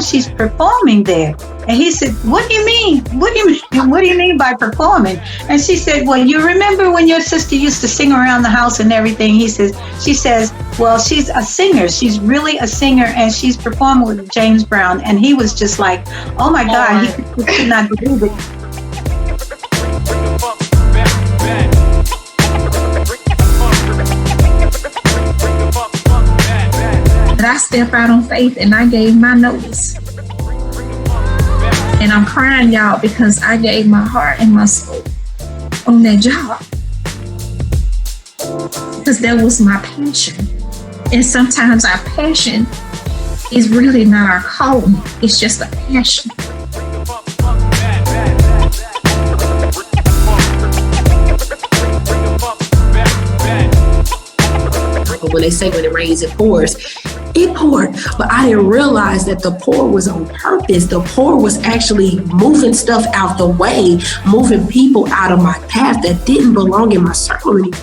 she's performing there. And he said, what do you mean? What do you mean? What do you mean by performing? And she said, well, you remember when your sister used to sing around the house and everything? She says, well, she's a singer. She's really a singer, and she's performing with James Brown. And he was just like, oh my God, he could not believe it. I stepped out on faith and I gave my notice. And I'm crying, y'all, because I gave my heart and my soul on that job. Because that was my passion. And sometimes our passion is really not our calling. It's just a passion. When they say when it rains, it pours. It poured, but I didn't realize that the pour was on purpose. The pour was actually moving stuff out the way, moving people out of my path that didn't belong in my circle anymore.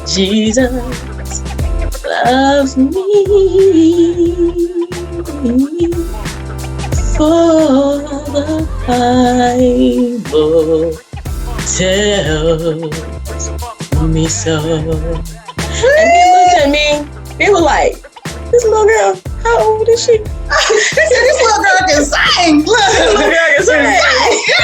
Jesus loves me. For the Bible tells me so. And he looked at me, he was like, this little girl, how old is she? He said, this little girl can sing. Look, this little girl can sing. Yeah.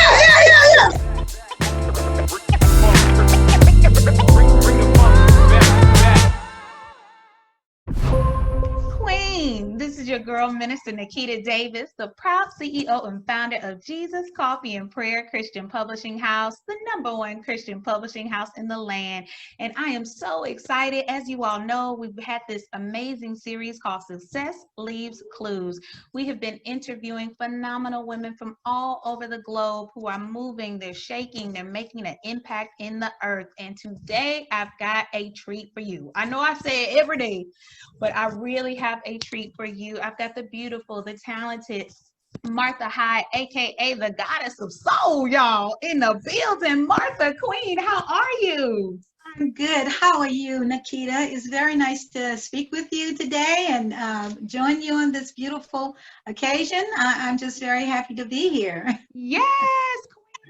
This is your girl, Minister Nakita Davis, the proud CEO and founder of Jesus Coffee and Prayer Christian Publishing House, the #1 Christian publishing house in the land. And I am so excited. As you all know, we've had this amazing series called Success Leaves Clues. We have been interviewing phenomenal women from all over the globe who are moving, they're shaking, they're making an impact in the earth. And today I've got a treat for you. I know I say it every day, but I really have a treat for you. I've got the beautiful, the talented Martha Hyde, aka the goddess of soul, y'all, in the building. Martha Queen, how are you? I'm good. How are you, Nakita? It's very nice to speak with you today and join you on this beautiful occasion. I'm just very happy to be here. Yes.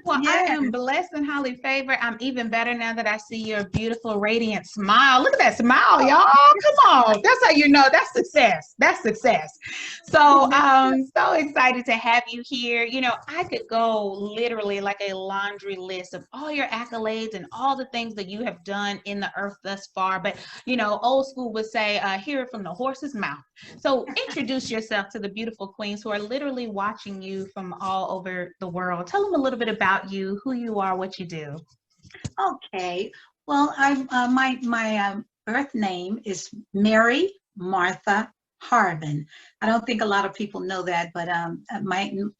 Well, yes. I am blessed and highly favored. I'm even better now that I see your beautiful, radiant smile. Look at that smile, y'all. Come on. That's how you know that's success. That's success. So I'm so excited to have you here. You know, I could go literally like a laundry list of all your accolades and all the things that you have done in the earth thus far. But, you know, old school would say, hear it from the horse's mouth. So introduce yourself to the beautiful queens who are literally watching you from all over the world. Tell them a little bit about you, who you are, what you do. Okay. Well, my birth name is Mary Martha Harvin. I don't think a lot of people know that, but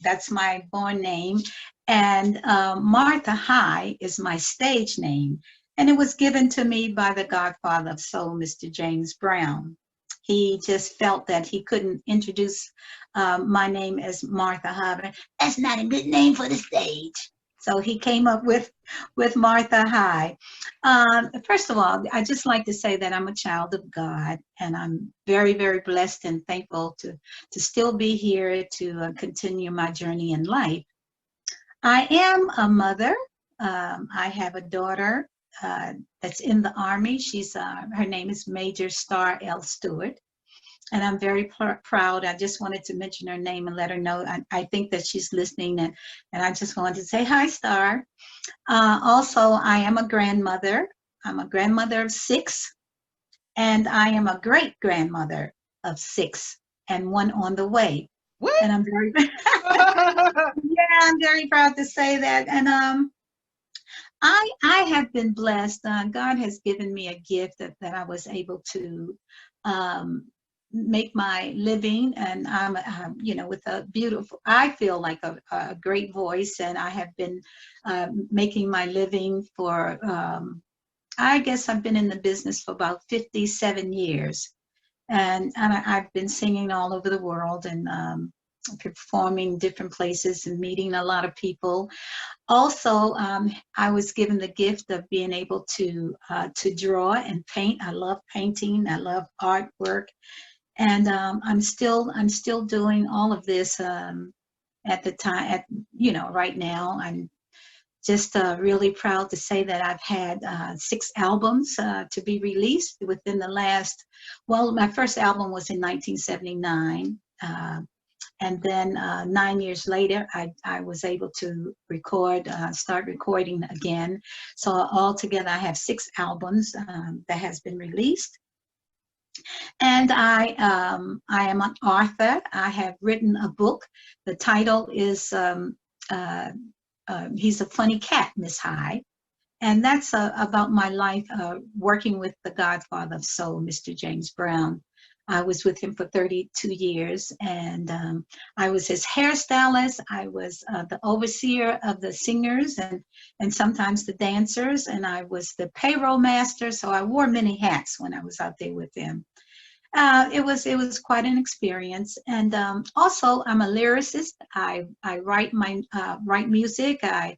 that's my born name. And Martha Hyde is my stage name. And it was given to me by the godfather of soul, Mr. James Brown. He just felt that he couldn't introduce my name as Martha Harvin. That's not a good name for the stage. So he came up with Martha Hyde. First of all, I just like to say that I'm a child of God, and I'm very, very blessed and thankful to still be here to continue my journey in life. I am a mother. I have a daughter that's in the Army. She's her name is Major Star L. Stewart. And I'm very proud. I just wanted to mention her name and let her know. I think that she's listening, and I just wanted to say hi, Star. Also, I am a grandmother. I'm a grandmother of 6, and I am a great-grandmother of 6, and 1 on the way. What? And I'm very, I'm very proud to say that. And I have been blessed. God has given me a gift that I was able to make my living, and I'm with a beautiful, I feel like a great voice, and I have been making my living for I guess I've been in the business for about 57 years, and I've been singing all over the world, and performing different places and meeting a lot of people. Also, I was given the gift of being able to draw and paint. I love painting. I love artwork, and I'm still doing all of this at the time. Right now, I'm just really proud to say that I've had 6 albums to be released within the last. Well, my first album was in 1979. And then 9 years later, I was able to start recording again. So altogether, I have 6 albums that has been released. And I am an author. I have written a book. The title is He's a Funny Cat, Miss High. And that's about my life working with the godfather of soul, Mr. James Brown. I was with him for 32 years, and I was his hairstylist. I was the overseer of the singers and sometimes the dancers, and I was the payroll master. So I wore many hats when I was out there with him. It was quite an experience, and also I'm a lyricist. I write write music. I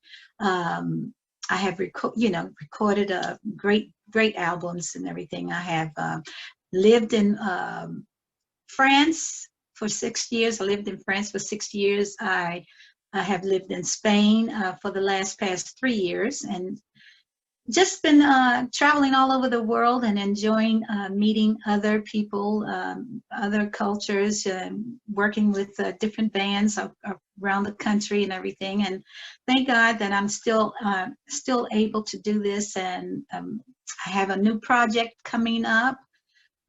have recorded great albums and everything. I have lived in France for 6 years. I lived in France for 6 years. I have lived in Spain for the past 3 years, and just been traveling all over the world and enjoying meeting other people, other cultures, working with different bands around the country and everything. And thank God that I'm still able to do this. And I have a new project coming up.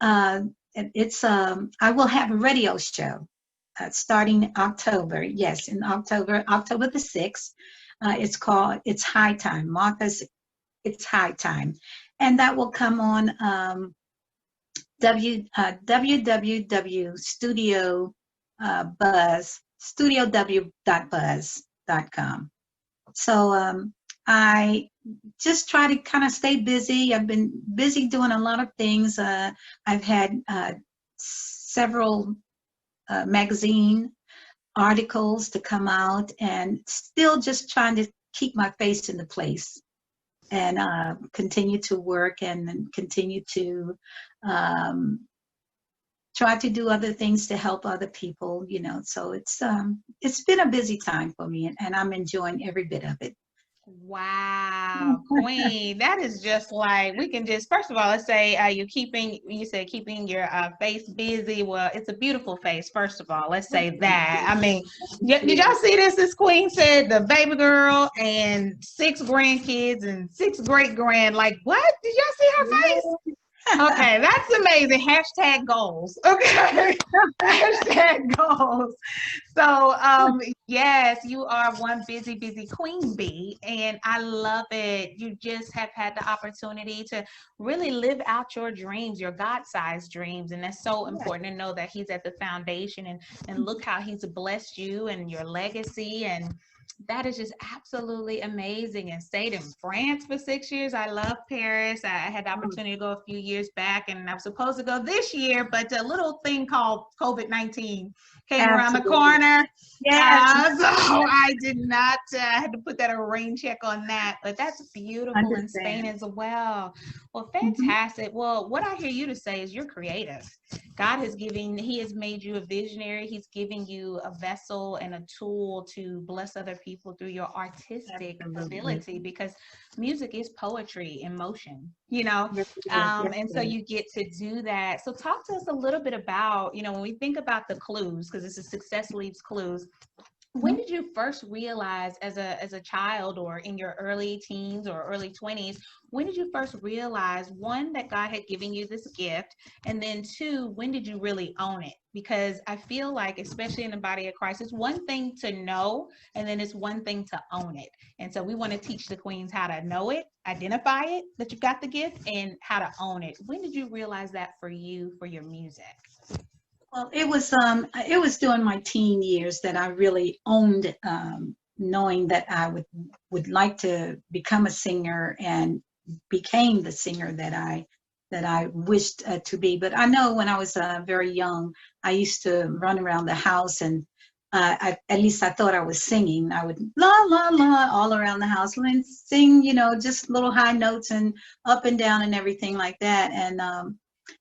I will have a radio show starting October. Yes, in October the 6th. It's called It's High Time. Martha's It's High Time, and that will come on www.studiobuzz.com. So I just try to kind of stay busy. I've been busy doing a lot of things. I've had several magazine articles to come out, and still just trying to keep my face in the place and continue to work and continue to try to do other things to help other people, So it's been a busy time for me, and I'm enjoying every bit of it. Wow, Queen, that is just like, we can just, first of all, let's say you said keeping your face busy. Well, it's a beautiful face, first of all, let's say that. I mean, did y'all see this Queen said, the baby girl and 6 grandkids and 6 great-grand, like, what? Did y'all see her face? Okay, that's amazing. Hashtag goals. Okay. Hashtag goals. So yes, you are one busy queen bee, and I love it. You just have had the opportunity to really live out your dreams, your God-sized dreams, and that's so important to know that he's at the foundation, and look how he's blessed you and your legacy, and that is just absolutely amazing. And stayed in France for 6 years. I love Paris. I had the opportunity to go a few years back, and I was supposed to go this year, but a little thing called COVID-19 came around the corner. Yes. So I did not, I had to put that a rain check on that, but that's beautiful in Spain as well. Well, fantastic. Well, what I hear you to say is you're creative. God has he has made you a visionary. He's giving you a vessel and a tool to bless other people through your artistic ability, because music is poetry in motion, and so you get to do that. So talk to us a little bit about, when we think about the clues, because this is Success Leaves Clues. When did you first realize as a child, or in your early teens or early 20s, when did you first realize, one, that God had given you this gift, and then 2, when did you really own it? Because I feel like, especially in the body of Christ, it's one thing to know, and then it's one thing to own it. And so we want to teach the queens how to know it, identify it, that you've got the gift, and how to own it. When did you realize that for you, for your music? Well, it was during my teen years that I really owned knowing that I would like to become a singer, and became the singer that I wished to be. But I know when I was very young, I used to run around the house and at least I thought I was singing. I would la la la all around the house and sing, just little high notes and up and down and everything like that. And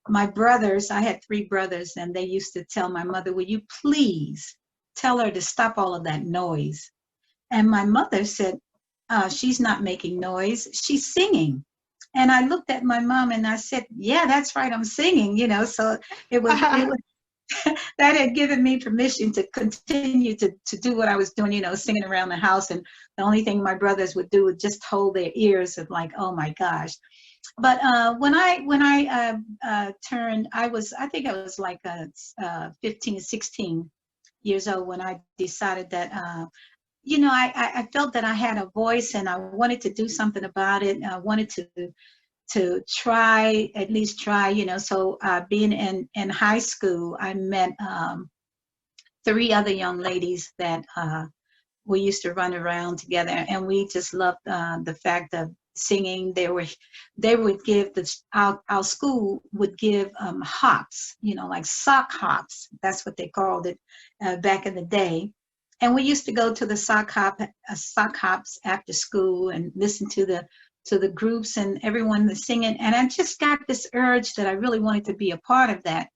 my brothers, I had 3 brothers, and they used to tell my mother, "Will you please tell her to stop all of that noise?" And my mother said, "She's not making noise, she's singing." And I looked at my mom and I said, "Yeah, that's right, I'm singing," so it was that had given me permission to continue to do what I was doing, singing around the house. And the only thing my brothers would do would just hold their ears of like, oh my gosh. But when I turned, I think I was like 15, 16 years old when I decided that, I felt that I had a voice and I wanted to do something about it. I wanted to try, at least try, so being in high school, I met 3 other young ladies that we used to run around together, and we just loved the fact of singing. They would give our school would give hops, like sock hops. That's what they called it back in the day. And we used to go to the sock hops after school and listen to the groups and everyone was singing. And I just got this urge that I really wanted to be a part of that.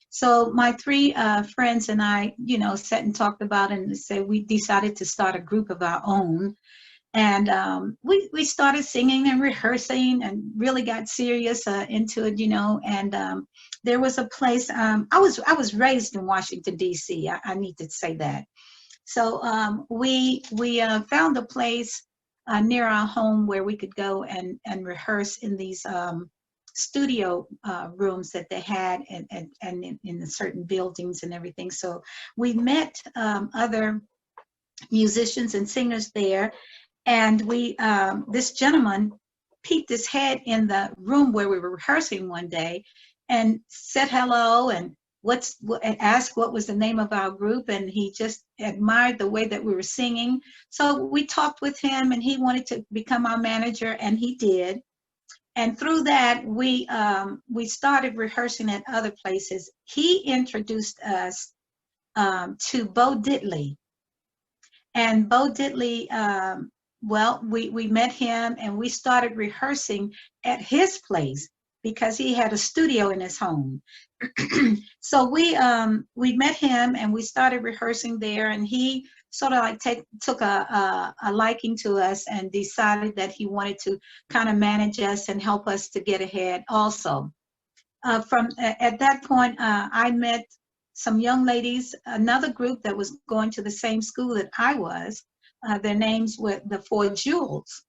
So my 3 friends and I, sat and talked about it and said we decided to start a group of our own. And we started singing and rehearsing and really got serious into it, and there was a place, I was raised in Washington, D.C. I need to say that. So we found a place near our home where we could go and rehearse in these studio rooms that they had and in certain buildings and everything. So we met other musicians and singers there, and this gentleman peeked his head in the room where we were rehearsing one day and said hello and asked what was the name of our group, and he just admired the way that we were singing. So we talked with him and he wanted to become our manager, and he did. And through that, we started rehearsing at other places. He introduced us to Bo Diddley. And Bo Diddley, we met him and we started rehearsing at his place because he had a studio in his home. So we met him and we started rehearsing there, and he sort of like took a liking to us and decided that he wanted to kind of manage us and help us to get ahead also. At that point, I met some young ladies, another group that was going to the same school that I was. Their names were the 4 Jewels.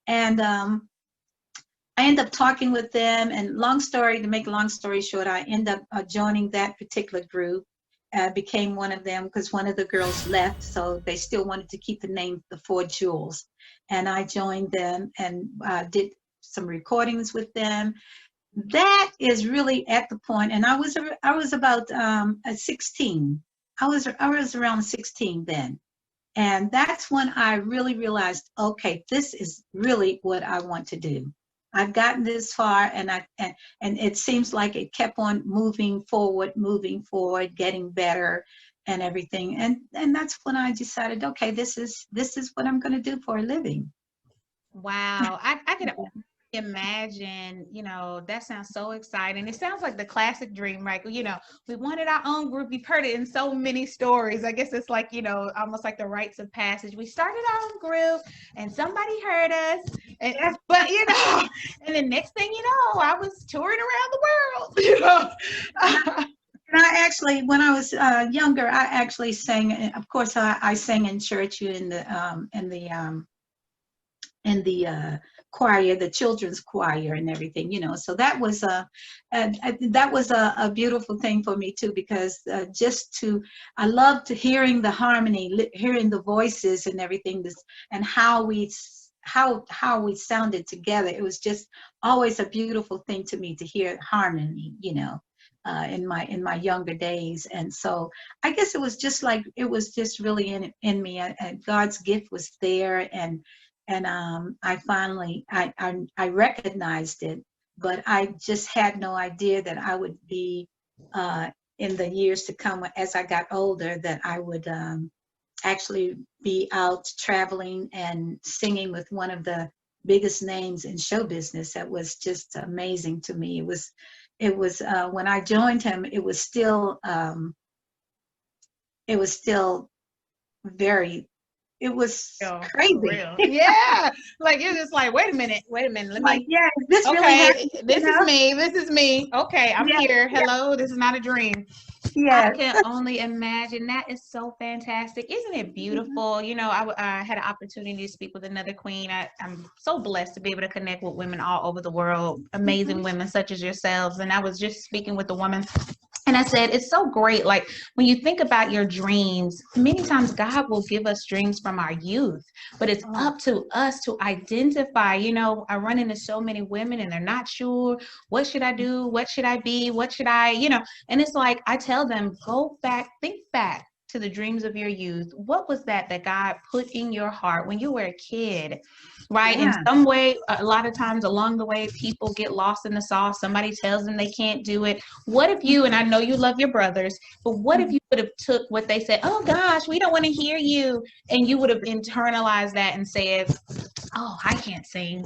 And I ended up talking with them, and to make a long story short, I ended up joining that particular group, became one of them because one of the girls left, so they still wanted to keep the name the 4 Jewels. And I joined them and did some recordings with them. That is really at the point, and I was about 16. I was around 16 then. And that's when I really realized, okay, this is really what I want to do. I've gotten this far, and it seems like it kept on moving forward, getting better and everything. And that's when I decided, okay, this is what I'm going to do for a living. Wow. I could imagine, that sounds so exciting. It sounds like the classic dream, right? We wanted our own group. We've heard it in so many stories. I guess it's like, almost like the rites of passage. We started our own group and somebody heard us. And the next thing you know, I was touring around the world, And I actually, when I was younger, I actually sang. Of course, I sang in church in the choir, the children's choir, and everything. So that was a beautiful thing for me too, because I loved hearing the harmony, hearing the voices and everything, and how we sounded together. It was just always a beautiful thing to me to hear harmony, in my younger days. And so I guess it was just really in me, and God's gift was there, and I finally I recognized it, but I just had no idea that I would be in the years to come, as I got older, that I would actually be out traveling and singing with one of the biggest names in show business. That was just amazing to me. It was when I joined him, it was still very, it was crazy. Real. Yeah. Like, you're just like, wait a minute. Let me, like, yeah, this okay, really happened, this is me. Okay, I'm here. Hello, this is not a dream. Yes. I can only imagine. That is so fantastic. Isn't it beautiful? You know, I had an opportunity to speak with another queen. I'm so blessed to be able to connect with women all over the world, amazing women such as yourselves. And I was just speaking with a woman, and I said, it's so great. Like, when you think about your dreams, many times God will give us dreams from our youth, but it's up to us to identify. You know, I run into so many women and they're not sure, what should I do? What should I be? What should I, you know, and it's like, I tell them, go back, think back to the dreams of your youth. What was that God put in your heart when you were a kid? Right. Yeah. In some way, a lot of times along the way, people get lost in the sauce. Somebody tells them they can't do it. What if you, and I know you love your brothers, but what if you would have took what they said, oh gosh, we don't want to hear you, and you would have internalized that and said, oh, I can't sing.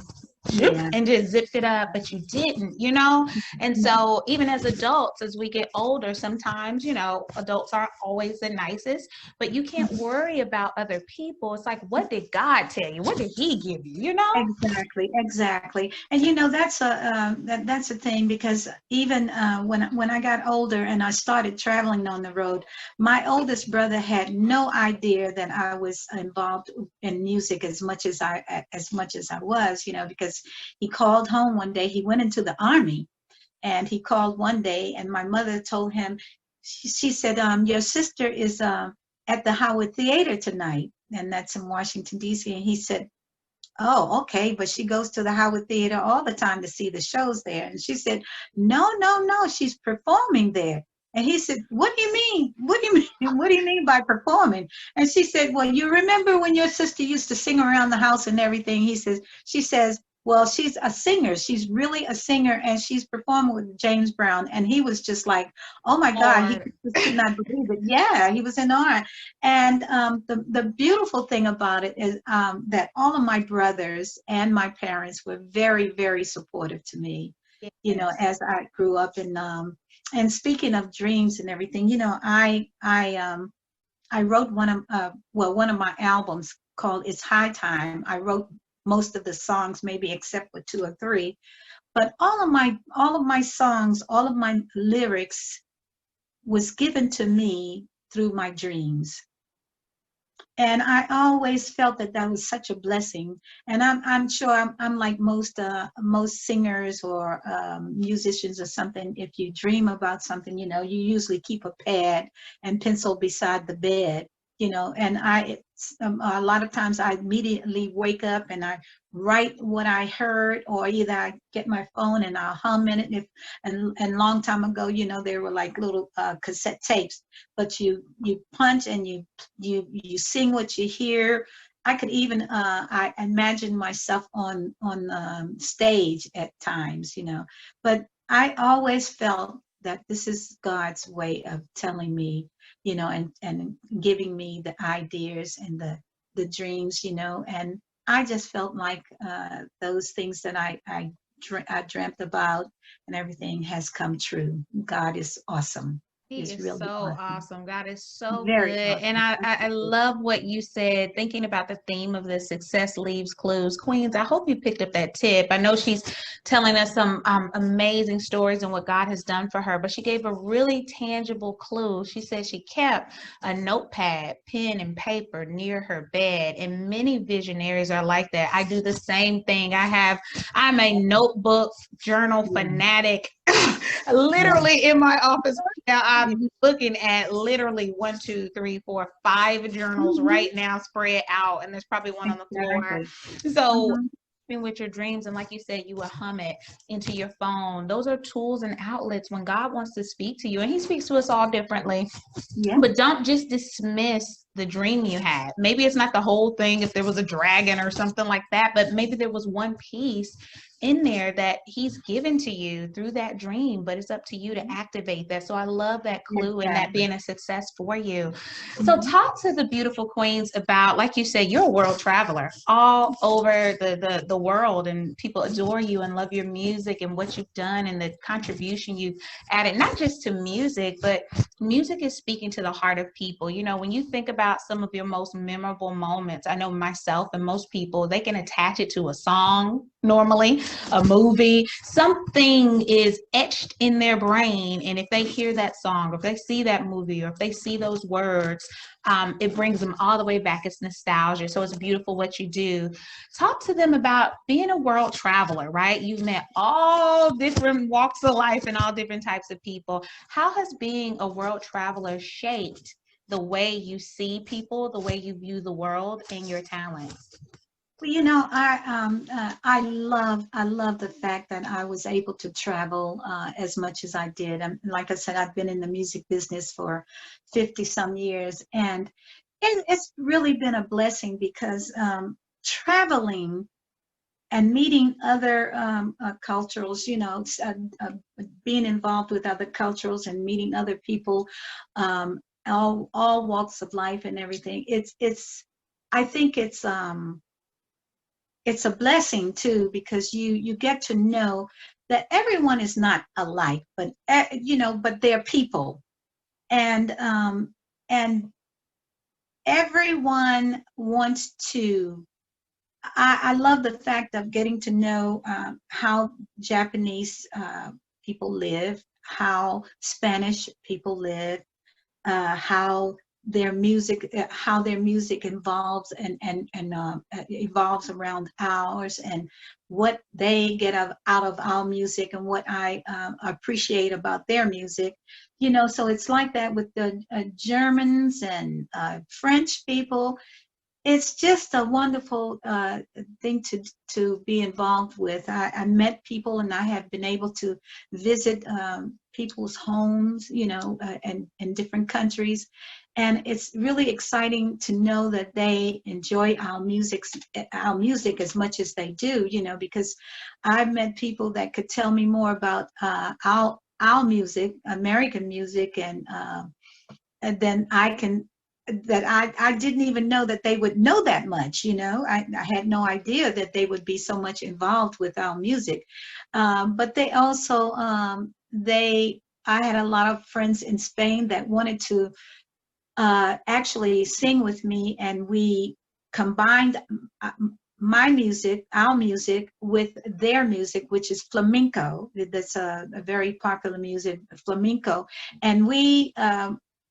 Yeah. And just zipped it up, but you didn't, you know? And so even as adults, as we get older, sometimes, you know, adults aren't always the nicest, but you can't worry about other people. It's like, what did God tell you? What did he give you, you know? Exactly. And you know, that's a thing, because even when I got older and I started traveling on the road, my oldest brother had no idea that I was involved in music as much as I was, you know, because he called home one day. He went into the Army, and he called one day, and my mother told him, she said, your sister is at the Howard Theater tonight, and that's in Washington, D.C. And he said, oh, okay, but she goes to the Howard Theater all the time to see the shows there. And she said, no, she's performing there. And he said, what do you mean? What do you mean? What do you mean by performing? And she said, well, you remember when your sister used to sing around the house and everything? She says, well, she's a singer. She's really a singer, and she's performing with James Brown. And he was just like, oh my God, he just could not believe it. Yeah, he was in awe. And the beautiful thing about it is that all of my brothers and my parents were very, very supportive to me, you know, as I grew up. And speaking of dreams and everything, you know, I wrote one of my albums called It's High Time. I wrote most of the songs, maybe except for 2 or 3, but all of my songs, all of my lyrics was given to me through my dreams. And I always felt that was such a blessing. And I'm sure I'm like most singers or musicians or something. If you dream about something, you know, you usually keep a pad and pencil beside the bed, you know. And a lot of times I immediately wake up and I write what I heard, or either I get my phone and I'll hum in it. And long time ago, you know, there were like little cassette tapes, but you punch and you sing what you hear. I could even I imagine myself on stage at times, you know. But I always felt that this is God's way of telling me, you know, and giving me the ideas and the dreams, you know. And I just felt like those things that I dreamt about and everything has come true. God is awesome. He is really so awesome. God is so Very good. awesome. And I love what you said, thinking about the theme of the success leaves clues. Queens, I hope you picked up that tip. I know she's telling us some amazing stories and what God has done for her, but she gave a really tangible clue. She said she kept a notepad, pen, and paper near her bed. And many visionaries are like that. I do the same thing. I'm a notebook journal fanatic. Literally in my office now, I'm looking at literally 1, 2, 3, 4, 5 journals right now spread out, and there's probably one on the floor. So with your dreams, and like you said, you will hum it into your phone. Those are tools and outlets when God wants to speak to you, and he speaks to us all differently. But don't just dismiss the dream you had. Maybe it's not the whole thing, if there was a dragon or something like that, but maybe there was one piece in there that he's given to you through that dream, but it's up to you to activate that. So I love that clue and that being a success for you. So talk to the beautiful queens about, like you said, you're a world traveler all over the world, and people adore you and love your music and what you've done and the contribution you've added, not just to music, but music is speaking to the heart of people. You know, when you think about some of your most memorable moments, I know myself and most people, they can attach it to a song, normally a movie, something is etched in their brain, and if they hear that song, or if they see that movie, or if they see those words, it brings them all the way back. It's nostalgia. So it's beautiful what you do. Talk to them about being a world traveler, right? You've met all different walks of life and all different types of people. How has being a world traveler shaped the way you see people, the way you view the world, and your talents? Well, you know, I love the fact that I was able to travel as much as I did. And like I said, I've been in the music business for 50 some years, and it's really been a blessing because traveling and meeting other cultures, you know, being involved with other cultures and meeting other people, all walks of life and everything. I think it's a blessing too, because you get to know that everyone is not alike, but you know, but they're people, and everyone wants to. I love the fact of getting to know how Japanese people live, how Spanish people live, how their music evolves and evolves around ours, and what they get out of our music, and what I appreciate about their music. You know, so it's like that with the Germans and French people. It's just a wonderful thing to be involved with. I met people, and I have been able to visit people's homes, you know, and in different countries. And it's really exciting to know that they enjoy our music as much as they do, you know, because I've met people that could tell me more about our music, American music, and then I didn't even know that they would know that much, you know. I had no idea that they would be so much involved with our music. But they also, I had a lot of friends in Spain that wanted to actually sing with me, and we combined my music, our music, with their music, which is flamenco. That's a very popular music, flamenco. And we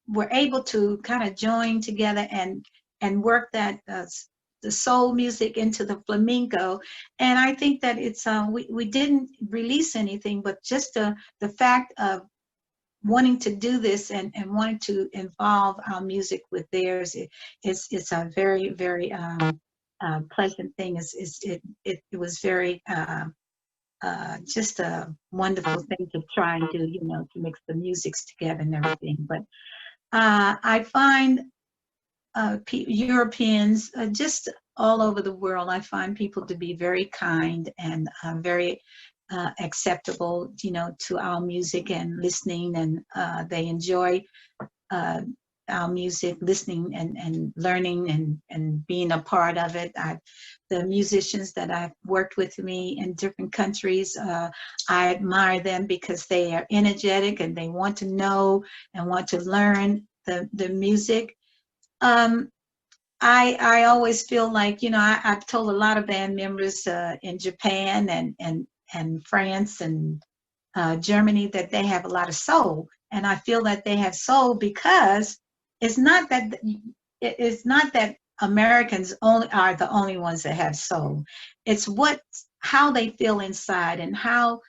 were able to kind of join together and work that the soul music into the flamenco. And I think that it's we didn't release anything, but just the fact of wanting to do this and wanting to involve our music with theirs, it's a very, very pleasant thing. It was very just a wonderful thing to try and do, you know, to mix the musics together and everything. But I find Europeans, just all over the world, I find people to be very kind and very acceptable, you know, to our music and listening, and they enjoy our music, listening and learning and being a part of it. The musicians that I've worked with me in different countries, I admire them because they are energetic and they want to know and want to learn the music. I always feel like, you know, I've told a lot of band members in Japan and France and Germany that they have a lot of soul, and I feel that they have soul because it's not that Americans only are the only ones that have soul. It's how they feel inside and how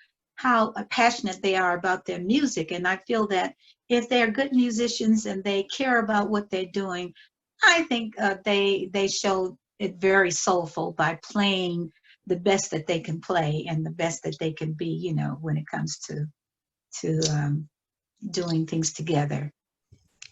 passionate they are about their music. And I feel that if they're good musicians and they care about what they're doing, I think they show it very soulful by playing the best that they can play and the best that they can be, you know, when it comes to doing things together.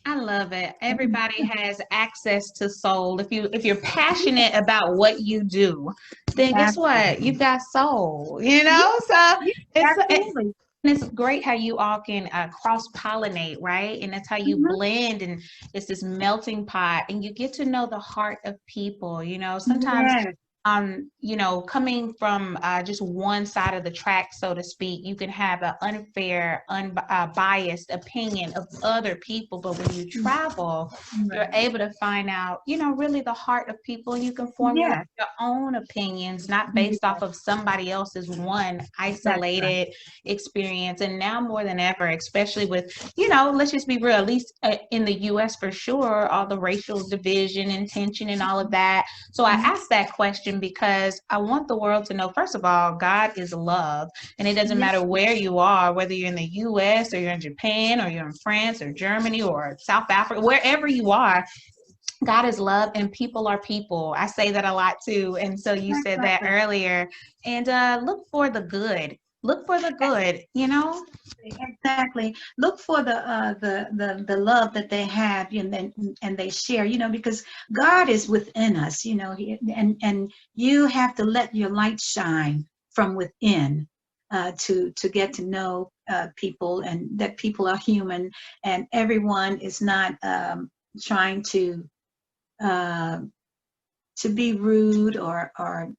I love it. Everybody has access to soul. If you're passionate about what you do, then guess what? You've got soul, you know? So Yeah, it's absolutely. it's great how you all can cross-pollinate, right? And that's how you Mhm. blend, and it's this melting pot, and you get to know the heart of people. You know, sometimes Yes, coming from just one side of the track, so to speak, you can have an unfair, unbiased opinion of other people. But when you travel, you're right. able to find out, really the heart of people. You can formulate Yes, your own opinions, not based off yes, of somebody else's one that's right. isolated experience. And now more than ever, especially with, let's just be real, at least in the US for sure, all the racial division and tension and all of that. So I Mhm. asked that question because I want the world to know, first of all, God is love. And it doesn't Yeah, matter where you are, whether you're in the US or you're in Japan or you're in France or Germany or South Africa, wherever you are, God is love and people are people. I say that a lot too. And so you said that exactly. earlier. And look for the good. Look for the good, Exactly. Look for the love that they have, and they share, because God is within us, and you have to let your light shine from within, to get to know people, and that people are human, and everyone is not trying uh, to be rude or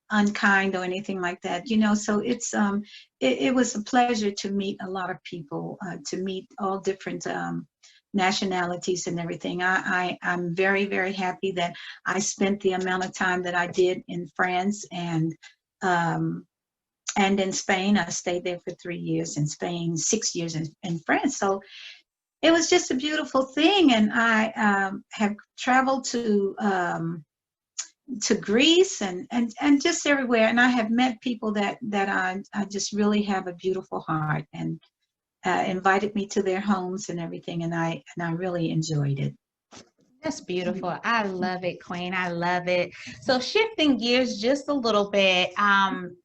unkind or anything like that, so it was a pleasure to meet a lot of people, to meet all different nationalities and everything. I'm very, very happy that I spent the amount of time that I did in France, um, and in Spain. I stayed there for 3 years in Spain, 6 years in France. So it was just a beautiful thing. And I have traveled to Greece, and just everywhere. And I have met people that I just really have a beautiful heart, and invited me to their homes and everything. And I really enjoyed it. That's beautiful. I love it, Queen. I love it. So shifting gears just a little bit.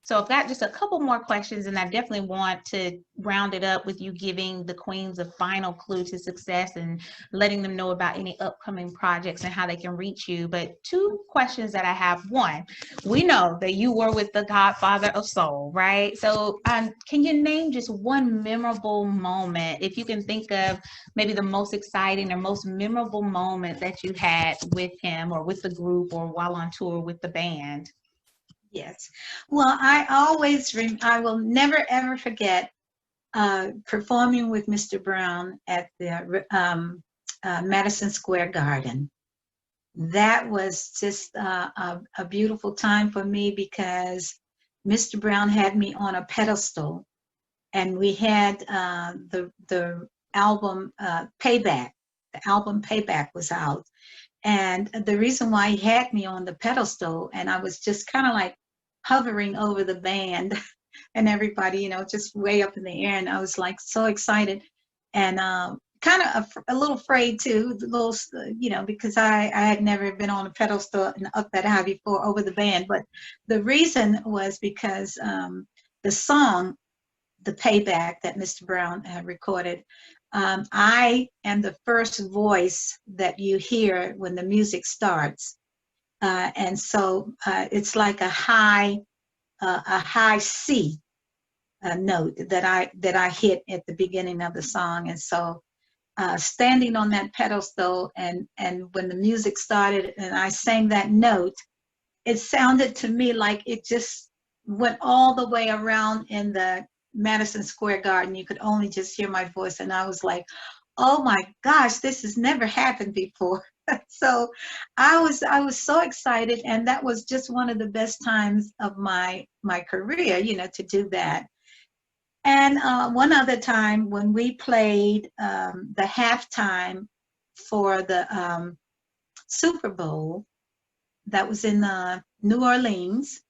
So I've got just a couple more questions, and I definitely want to round it up with you giving the Queens a final clue to success and letting them know about any upcoming projects and how they can reach you. But two questions that I have. One, we know that you were with the Godfather of Soul, right? So can you name just one memorable moment, if you can think of maybe the most exciting or most memorable moment that you had with him or with the group or while on tour with the band? Yes. Well, I will never ever forget performing with Mr. Brown at the Madison Square Garden. That was just a beautiful time for me, because Mr. Brown had me on a pedestal, and we had the album Payback. The album Payback was out, and the reason why he had me on the pedestal, and I was just kind of like hovering over the band and everybody, just way up in the air, and I was like so excited, and kind of a little afraid too, because I had never been on a pedestal and up that high before over the band. But the reason was because the song, the Payback, that Mr. Brown had recorded, I am the first voice that you hear when the music starts, and so it's like a high C note that I hit at the beginning of the song. And so standing on that pedestal, and when the music started and I sang that note, it sounded to me like it just went all the way around in the Madison Square Garden. You could only just hear my voice, and I was like, oh my gosh, this has never happened before. So I was so excited, and that was just one of the best times of my career, to do that. And one other time when we played the halftime for the Super Bowl, that was in New Orleans.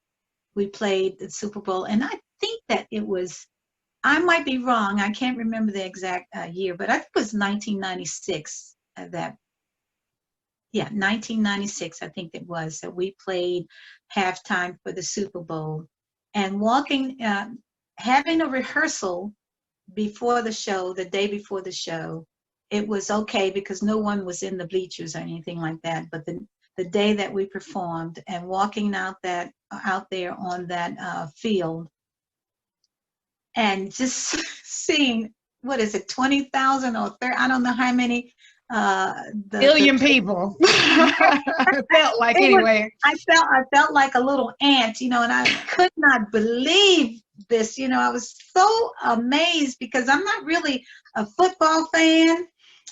We played the Super Bowl, and I think that it was, I might be wrong, I can't remember the exact year, but I think it was 1996 yeah, 1996, I think it was, that we played halftime for the Super Bowl. And having a rehearsal before the show, the day before the show, it was okay because no one was in the bleachers or anything like that. But the day that we performed and walking out there on that field and just seeing, what is it, 20,000 or 30, I don't know how many. Billion people. It felt like anyway. I felt like a little ant, and I could not believe this. I was so amazed because I'm not really a football fan.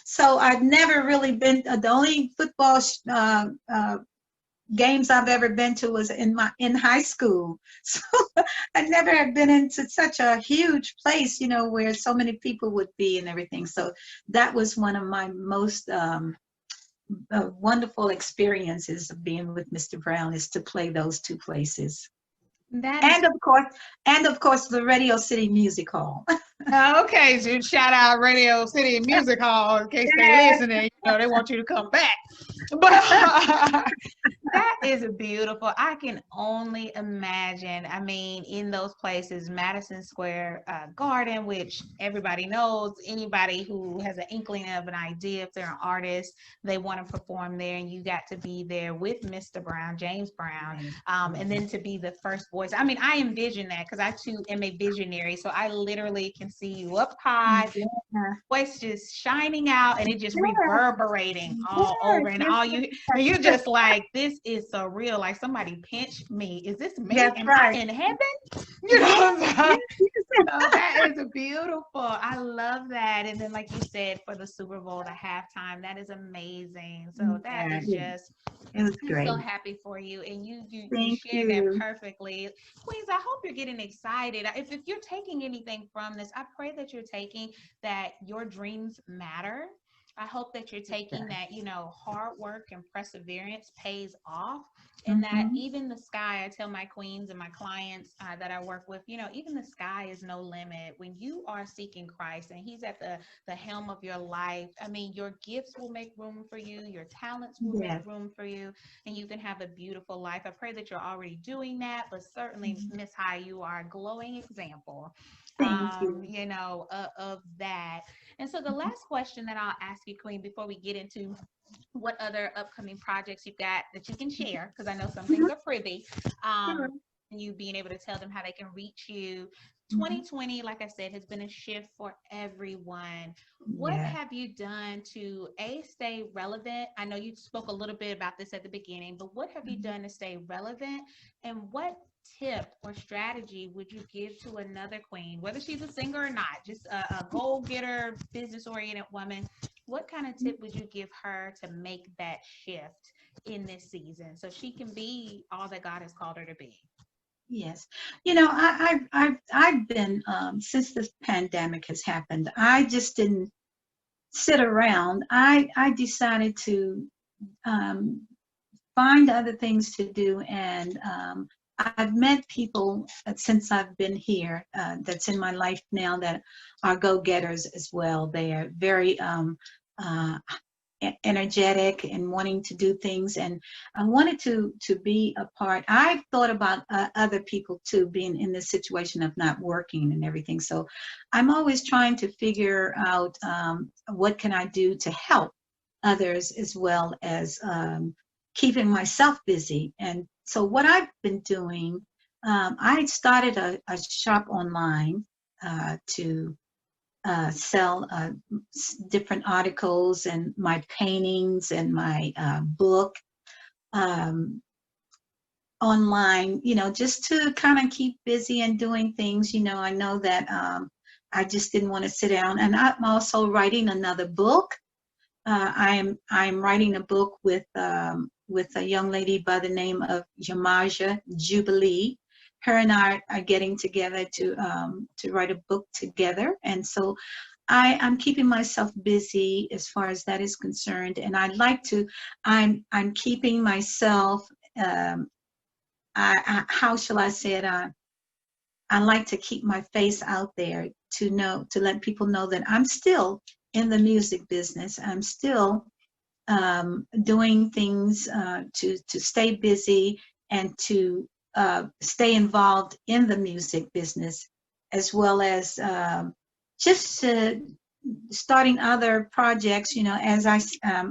So I've never really been, the only football games I've ever been to was in high school. So I never have been into such a huge place, where so many people would be and everything. So that was one of my most wonderful experiences of being with Mr. Brown, is to play those two places. And of course the Radio City Music Hall. Okay, so shout out Radio City Music Hall in case they're listening. They want you to come back. But that is beautiful. I can only imagine. I mean, in those places, Madison Square Garden, which everybody knows. Anybody who has an inkling of an idea, if they're an artist, they want to perform there, and you got to be there with Mr. Brown, James Brown, and then to be the first voice. I mean, I envision that because I too am a visionary, so I literally can see you up high, voice just shining out, and it just reverberating all over, and you're just like, this is so real. Like, somebody pinched me. Is this me? Am I in heaven? You know what I'm saying? So that is beautiful. I love that. And then, like you said, for the Super Bowl, the halftime, that is amazing. So that is just, it was great. I'm so happy for you, and you shared that perfectly. Queens, I hope you're getting excited. If you're taking anything from this, I pray that you're taking that your dreams matter. I hope that you're taking that, hard work and perseverance pays off, and that even the sky, I tell my queens and my clients that I work with, even the sky is no limit. When you are seeking Christ and he's at the helm of your life, I mean, your gifts will make room for you, your talents will make room for you, and you can have a beautiful life. I pray that you're already doing that, but certainly, Miss High, you are a glowing example. Thank you. Of that. And so the last question that I'll ask you, Queen, before we get into what other upcoming projects you've got that you can share, because I know some things are privy, and you being able to tell them how they can reach you. 2020, like I said, has been a shift for everyone. What have you done to stay relevant? I know you spoke a little bit about this at the beginning, but what have you done to stay relevant? And what tip or strategy would you give to another queen, whether she's a singer or not, just a goal-getter, business-oriented woman? What kind of tip would you give her to make that shift in this season so she can be all that God has called her to be? Yes. I've been, since this pandemic has happened, I just didn't sit around. I decided to find other things to do, and I've met people since I've been here that's in my life now that are go-getters as well. They are very energetic and wanting to do things, and I wanted to be a part. I've thought about other people too, being in this situation of not working and everything. So I'm always trying to figure out what can I do to help others, as well as keeping myself busy. And so what I've been doing, I started a shop online to sell different articles and my paintings and my book online, just to kind of keep busy and doing things. I know that I just didn't want to sit down. And I'm also writing another book. I'm writing a book with a young lady by the name of Yamaja Jubilee. Her and I are getting together to write a book together, and so I'm keeping myself busy as far as that is concerned. And I'd like to. I'm keeping myself. How shall I say it? I like to keep my face out there to let people know that I'm still in the music business. I'm still doing things to stay busy and to stay involved in the music business, as well as just starting other projects, as I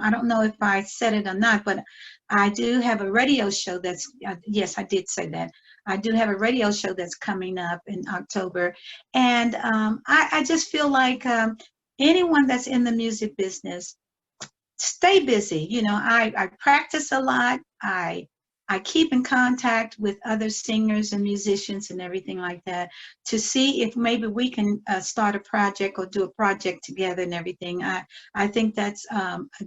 don't know if I said it or not, but I do have a radio show that's, yes, I did say that. I do have a radio show that's coming up in October. And I just feel like anyone that's in the music business, stay busy. I practice a lot. I keep in contact with other singers and musicians and everything like that to see if maybe we can start a project or do a project together and everything. I think that's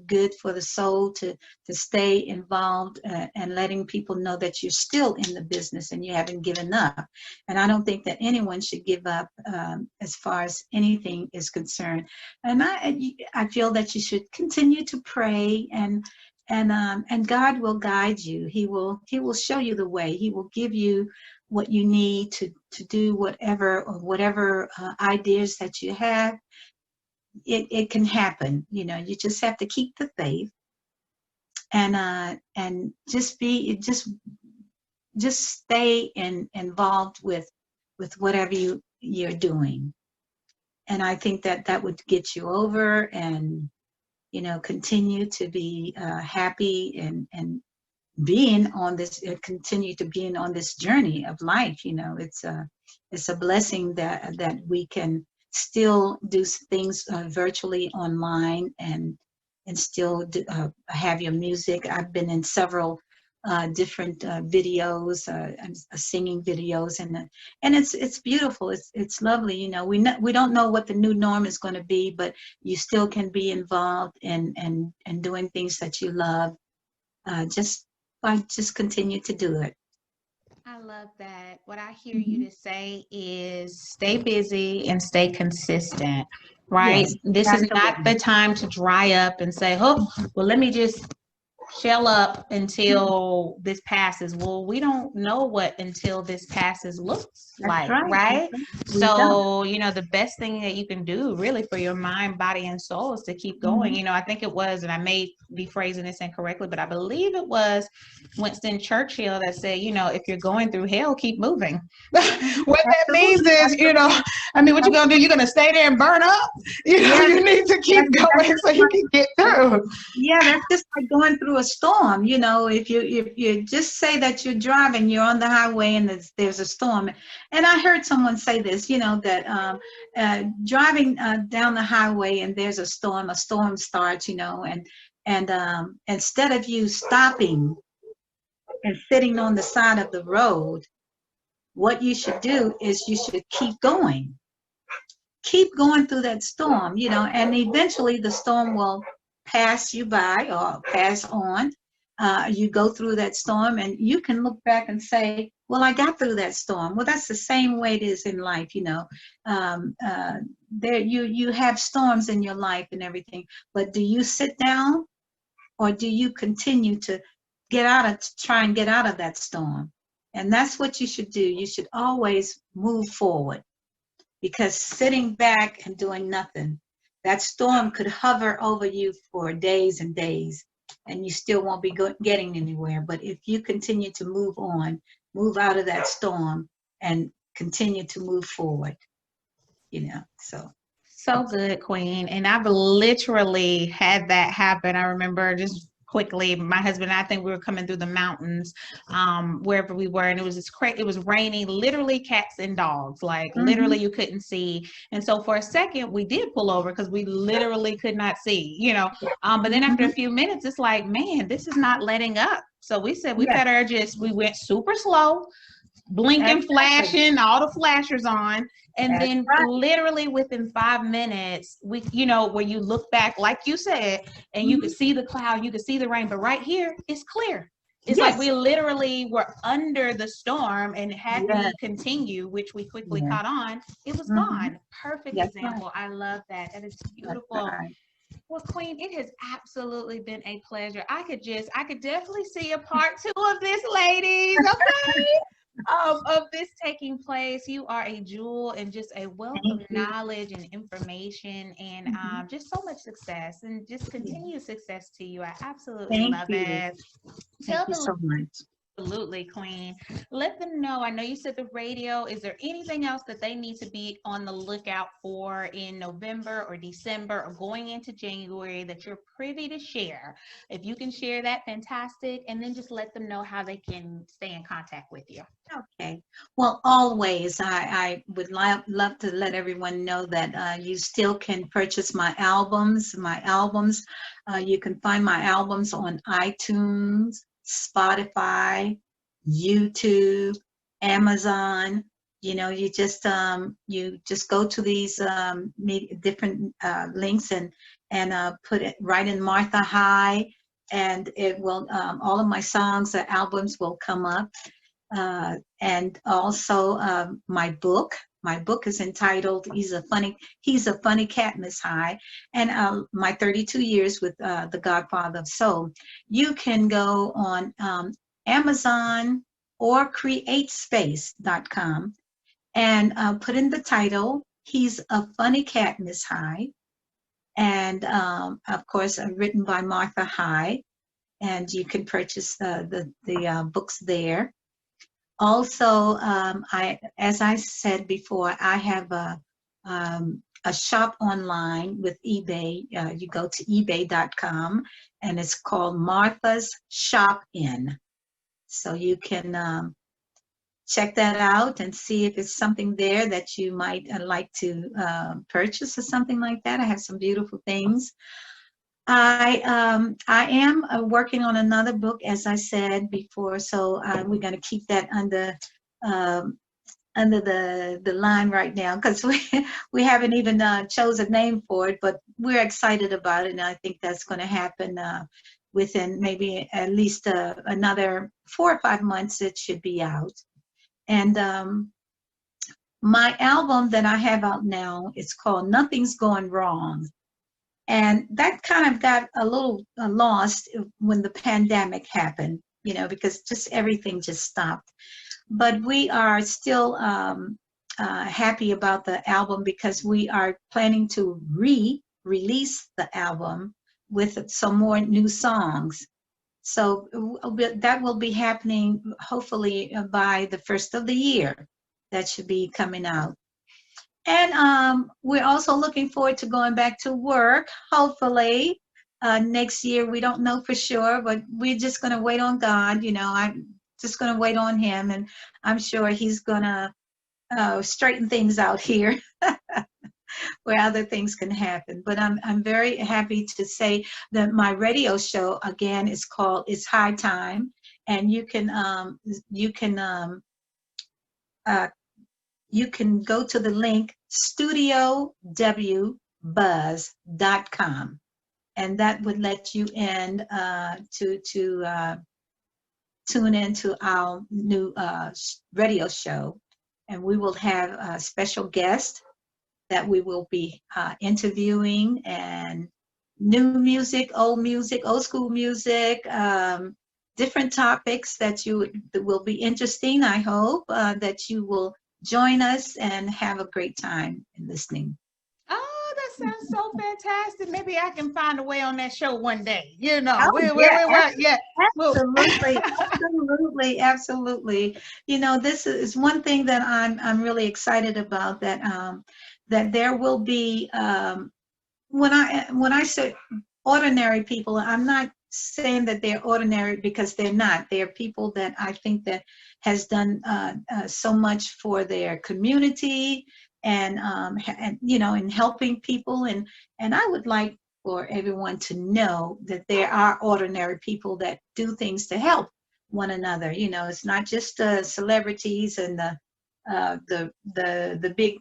good for the soul to stay involved and letting people know that you're still in the business and you haven't given up. And I don't think that anyone should give up as far as anything is concerned. And I feel that you should continue to pray and God will guide you. He will show you the way. He will give you what you need to do whatever ideas that you have. It can happen. You just have to keep the faith and just stay involved with whatever you're doing. And I think that would get you over and continue to be happy and continue to being on this journey of life. It's a blessing that we can still do things virtually online and still have your music. I've been in several different videos, singing videos, and it's beautiful. It's lovely. We don't know what the new norm is going to be, but you still can be involved in doing things that you love. Just continue to do it. I love that. What I hear you to say is stay busy and stay consistent, right? Yes, this absolutely. is not the time to dry up and say, oh, well, let me just shell up until this passes. Well, we don't know what until this passes looks like, right? So, the best thing that you can do really for your mind, body, and soul is to keep going. I think it was, and I may be phrasing this incorrectly, but I believe it was Winston Churchill that said, if you're going through hell, keep moving. What that means is, what you gonna do? You're gonna stay there and burn up? You need to keep going so you can get through. Yeah, that's just like going through a storm. If you just say that you're driving, you're on the highway and there's a storm. And I heard someone say this, that driving down the highway and there's a storm starts, and instead of you stopping and sitting on the side of the road, what you should do is you should keep going through that storm, and eventually the storm will pass you by or pass on. You go through that storm and you can look back and say, well, I got through that storm. Well, that's the same way it is in life. There you have storms in your life and everything, but do you sit down or do you continue to try and get out of that storm? And that's what you should do. You should always move forward, because sitting back and doing nothing, that storm could hover over you for days and days, and you still won't be getting anywhere. But if you continue to move on, move out of that storm and continue to move forward, So good, Queen. And I've literally had that happen. I remember just quickly, my husband and I think we were coming through the mountains, wherever we were, and it was it was raining, literally cats and dogs, like literally you couldn't see. And so for a second we did pull over because we literally could not see, but then after a few minutes, it's like, man, this is not letting up. So we said we we went super slow, blinking, flashing, all the flashers on. And then literally within 5 minutes, we, where you look back, like you said, and you could see the cloud, you could see the rain, but right here, it's clear. It's like we literally were under the storm, and had we continue, which we quickly caught on, it was gone. Perfect example. I love that. That is beautiful. Well, Queen, it has absolutely been a pleasure. I could definitely see a part 2 of this, ladies. Okay. Of this taking place. You are a jewel and just a wealth of knowledge and information, and just so much success, and just continued success to you. I absolutely love it. Thank you so much. Absolutely, Queen. Let them know. I know you said the radio. Is there anything else that they need to be on the lookout for in November or December or going into January that you're privy to share? If you can share that, fantastic. And then just let them know how they can stay in contact with you. Okay. Well, always, I would love to let everyone know that you still can purchase my albums. You can find my albums on iTunes, Spotify, YouTube, Amazon. You just go to these different links and put it right in Martha High, and it will all of my songs, the albums will come up. And also my book. My book is entitled He's a Funny Cat, Miss High, and my 32 years with the Godfather of Soul. You can go on Amazon or createspace.com and put in the title, He's a Funny Cat, Miss High. And of course, written by Martha High. And you can purchase the books there. Also, as I said before, I have a shop online with eBay. You go to ebay.com, and it's called Martha's Shop In. So you can check that out and see if it's something there that you might like to purchase or something like that. I have some beautiful things. I am working on another book, as I said before, so we're going to keep that under the line right now, because we haven't even chose a name for it, but we're excited about it, and I think that's going to happen within maybe at least another 4 or 5 months. It should be out. And my album that I have out now, it's called Nothing's Going Wrong. And that kind of got a little lost when the pandemic happened, because just everything just stopped. But we are still happy about the album, because we are planning to re-release the album with some more new songs. So that will be happening hopefully by the first of the year. That should be coming out. And we're also looking forward to going back to work, hopefully next year. We don't know for sure, but we're just going to wait on God. I'm just going to wait on him, and I'm sure he's going to straighten things out here where other things can happen. But I'm very happy to say that my radio show, again, is called It's High Time, and you can go to the link studiowbuzz.com, and that would let you in to tune into our new radio show. And we will have a special guest that we will be interviewing, and new music, old school music, different topics that will be interesting. I hope that you will join us and have a great time in listening. Oh, that sounds so fantastic. Maybe I can find a way on that show one day. Absolutely. This is one thing that I'm really excited about, that there will be when I say ordinary people, I'm not saying that they're ordinary, because they're not. They're people that I think that has done so much for their community, and in helping people, and I would like for everyone to know that there are ordinary people that do things to help one another. It's not just celebrities and the big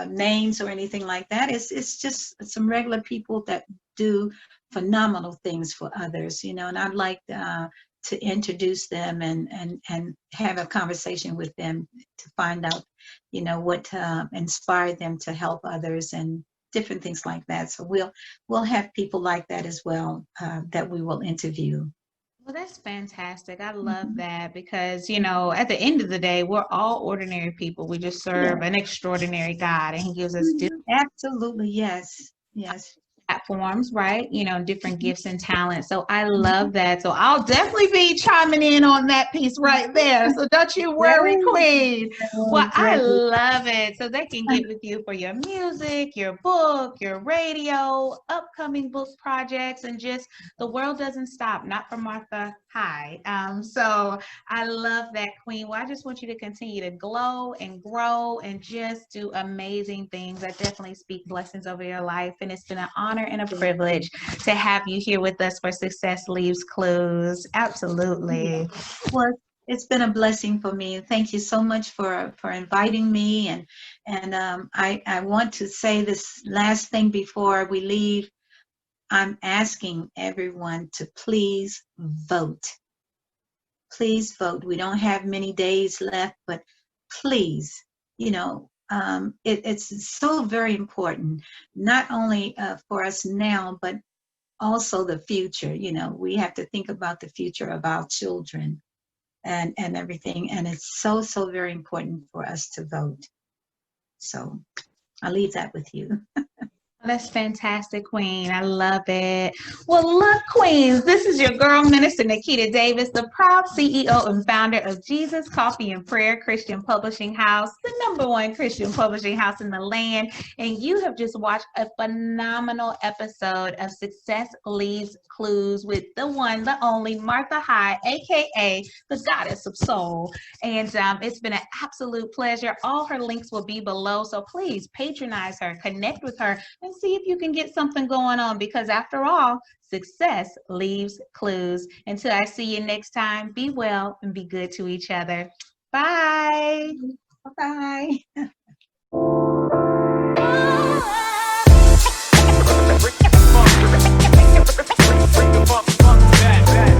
names or anything like that. It's just some regular people that do phenomenal things for others, and I'd like to introduce them and have a conversation with them to find out, what inspired them to help others and different things like that. So we'll have people like that as well that we will interview. Well, that's fantastic. I love that, because, at the end of the day, we're all ordinary people. We just serve an extraordinary God, and he gives us Absolutely. Yes. platforms, right? You know, different gifts and talents. So I love that. So I'll definitely be chiming in on that piece right there. So don't you worry, Queen. Well, I love it. So they can get with you for your music, your book, your radio, upcoming book projects, and just the world doesn't stop, not for Martha High. So I love that, Queen. Well, I just want you to continue to glow and grow and just do amazing things. I definitely speak blessings over your life, and it's been an honor and a privilege to have you here with us for Success Leaves Clues. Absolutely. Well, it's been a blessing for me. Thank you so much for inviting me. And I want to say this last thing before we leave. I'm asking everyone to please vote. Please vote. We don't have many days left, but please, you know, it's so very important, not only for us now, but also the future. You know, we have to think about the future of our children and everything. And it's so, so very important for us to vote. So I'll leave that with you. That's fantastic, Queen. I love it. Well, look, Queens, this is your girl, Minister Nakita Davis, the proud CEO and founder of Jesus Coffee and Prayer Christian Publishing House, the #1 Christian publishing house in the land. And you have just watched a phenomenal episode of Success Leaves Clues with the one, the only Martha High, aka the Goddess of Soul. And it's been an absolute pleasure. All her links will be below, so please patronize her, connect with her, and see if you can get something going on, because after all, success leaves clues. Until I see you next time, be well and be good to each other. Bye. Bye-bye.